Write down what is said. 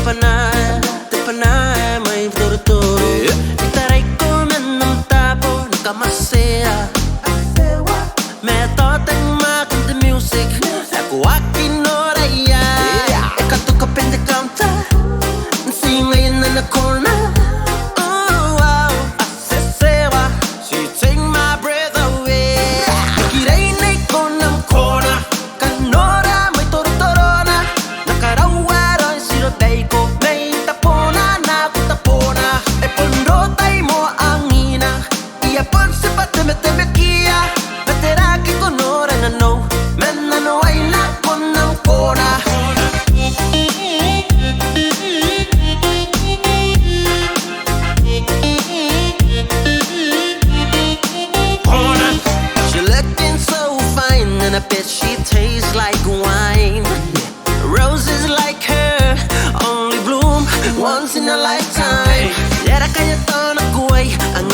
Te panay, may turo-turo Itaray ko men ng tapo, nakamasaya Meto teng makan the music Aku akin oraya Eka tu kapende kanta Si ngayon na nakona Oh wow Asesewa She take my breath away Kiray na ikaw ng kona Kanora may toro-toro na Nakarawaran sirotay ko May tapona na ako tapona E pondotay mo ang ina Iyapon sa patemet-temet kia Bateraki ko nora na no Men ano ay nako ng kona She looking so fine and I bet she tastes like wine Roses like her only bloom once in a lifetime Yara kanya to nakuhay ang